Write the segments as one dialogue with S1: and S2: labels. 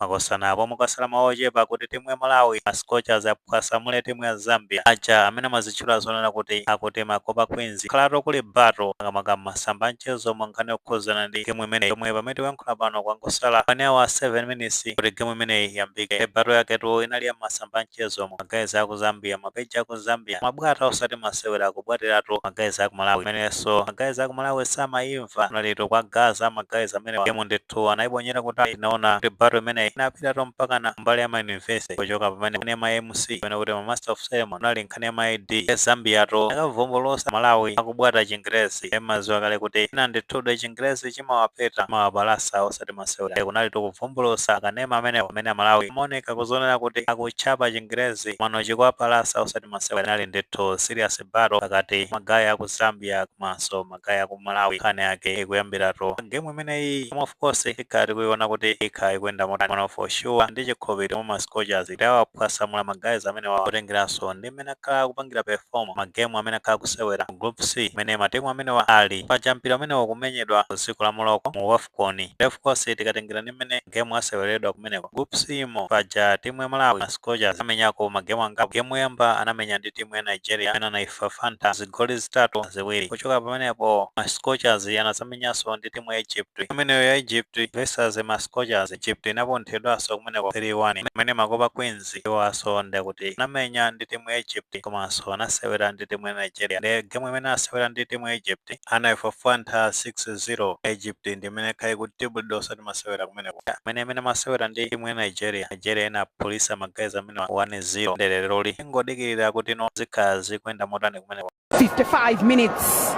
S1: makosana apo mukasalama ochepa kuti timu ya Malawi Scorchers aphwasamule timu ya Zambia aja amene mazitchula zonena kuti Makopa Queens khalatu kuli battle makamaka masamba mchezo mwankhani okhuzana ndi game imeneyi yomwe pamene tikuyankhula pano kwangosala 1 hour 7 minutes kuti game imeneyi yambike. Battle yaketu inali ya masamba mchezo magazi aku Zambia mapeja aku Zambia mabwata osati masewera akubwatiratu magazi aku Malawi imenenso magazi aku Malawi samayimva unalito kwa gaza magazi amene game ndithu anayibonyera kuti inaona kuti battle imeneyi inapitatu mpaka na mbali ya mauniversity kuchoka pamene ma MC pamene kuti ma master of ceremony unali nkhani ya ma AD Zambia to akavumbulusa Malawi akubwata Chingerezi emaziwa kale kuti ina ndithu Chingerezi chimawapeta mawabalasa osati masewera kunali tukuvumbulusa akanema amene Malawi amaoneka kuzonera kuti akuchapa Chingerezi mano chikwapalasa osati masewera inali ndithu serious battle pakati magaya aku Zambia komanso magaya aku Malawi nkhani yake ikuyambiratu game imeneyi of course ikati kuiona kuti ikha ikuyenda motani for sure ndi chikhopeti mwa Scorchers idawaphwasamula magazi amene wakutengeranso ndi mmene akhala akupangira perform magemu amene akhala kusewera group C mene matimu amene ali pachampira amene wakumenyedwa tsiku la Morocco mu AFCON. Of course tikatengera ndi mmene game aseweredwa kumeneko group C imo paja timu ya Malawi Scorchers amenyako magemu angapo. Game yamba anamenya ndi timu ya Nigeria amene anaifafanta zigoli zitatu ziwiri kuchoka pamenepo Scorchers anasamenyanso ndi timu ya Egypt imeneyo ya Egypt versus Scorchers. Egypt inaponthedwanso kumeneko 3-1 imene Makopa Queens iwaso kuti anamenya ndi timu ya Egypt komanso anasewera ndi timu ya Nigeria. Ndi game imene asewera ndi timu ya Egypt anaifafanta 6-0 Egypt ndi imene kai kuti bulldogs ati masewera kumeneko imene masewera ndi timu ya Nigeria inaphulisa magazi amene 1-0 ndeleloli ingodikirira kuti no zikhala zikuyenda motani kumeneko.
S2: 55 minutes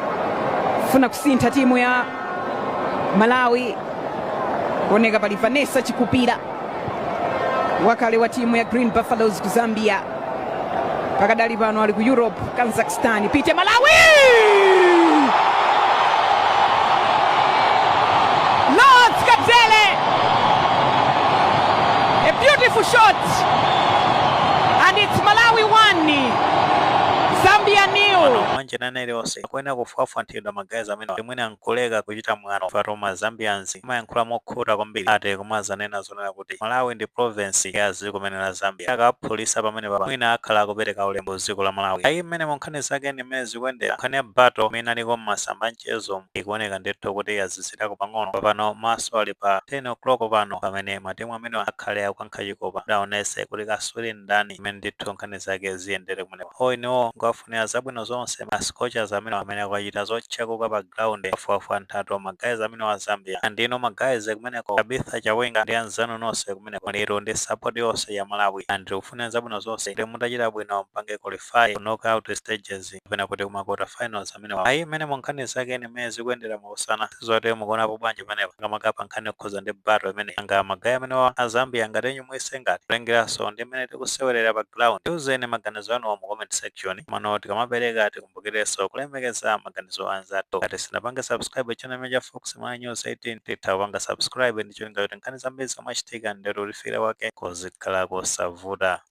S2: funa kusintha timu ya Malawi kuoneka pali Vanessa Chikupira wakale wa timu ya Green Buffaloes ku Zambia pakadali pano ali ku Europe Kazakhstan pite Malawi Lords Kadzele a beautiful shot and it's Malawi 1 Zambia nil.
S1: Manje nanele ose kwena kufuafuatidwa magazi amene imwene ankuleka kuchita mwano fatoma Zambians mayankhula mokhuta kwambiri ate kumazanena zonena kuti Malawi ndi province ya dziko la Zambia akaphulisa pamene papa mwina akhala kupereka ulembo dziko la Malawi. Ayi mmene monkhani zake ndi mmene zikuyendera nkhani ya battle imene aliko mmasamba mchezo ikuoneka ndithu kuti yazizirako pang'ono pano maso ali pa 10 o'clock pano pamene matimu amene akhale akukankha chikopa daonese kuti kasuli ndani imene ndithu nkhani zake ziyendere kumeneko. Hoyiniwo ngafunira zabwino zonse Scorchers amene akachita zotchakuka pa ground afuafuwa nthato magazi amene wa Zambia andino magazi kumeneko Tabitha Chawenga ndi anzanu nonse kumeneko lero ndi support yonse ya Malawi and ufuna zabwino zonse ndi mutachita bwino mpange qualify knockout stages pena kuti kuma quarter finals amene ayi mmene monkhani zake ni mmene zikuyendera mausana zote mukuonapo bwanji pamenepo ngamakapa nkhani okhuza ndi battle imene anga magaya amene wa Zambia ngati nyumwise ngati kulengeranso ndi mmene tikusewerera pa ground tiuzeni maganizo anu mu comment section mano tikamapereka tikumbukireso kulemekeza maganizo anzathu ngati sinapange subscribe channel ya Fox Maya News 18 titawanga subscribe ndicho ngati nkhani zambiri zamachitika ndero lifira wake kozikhala kosavuta.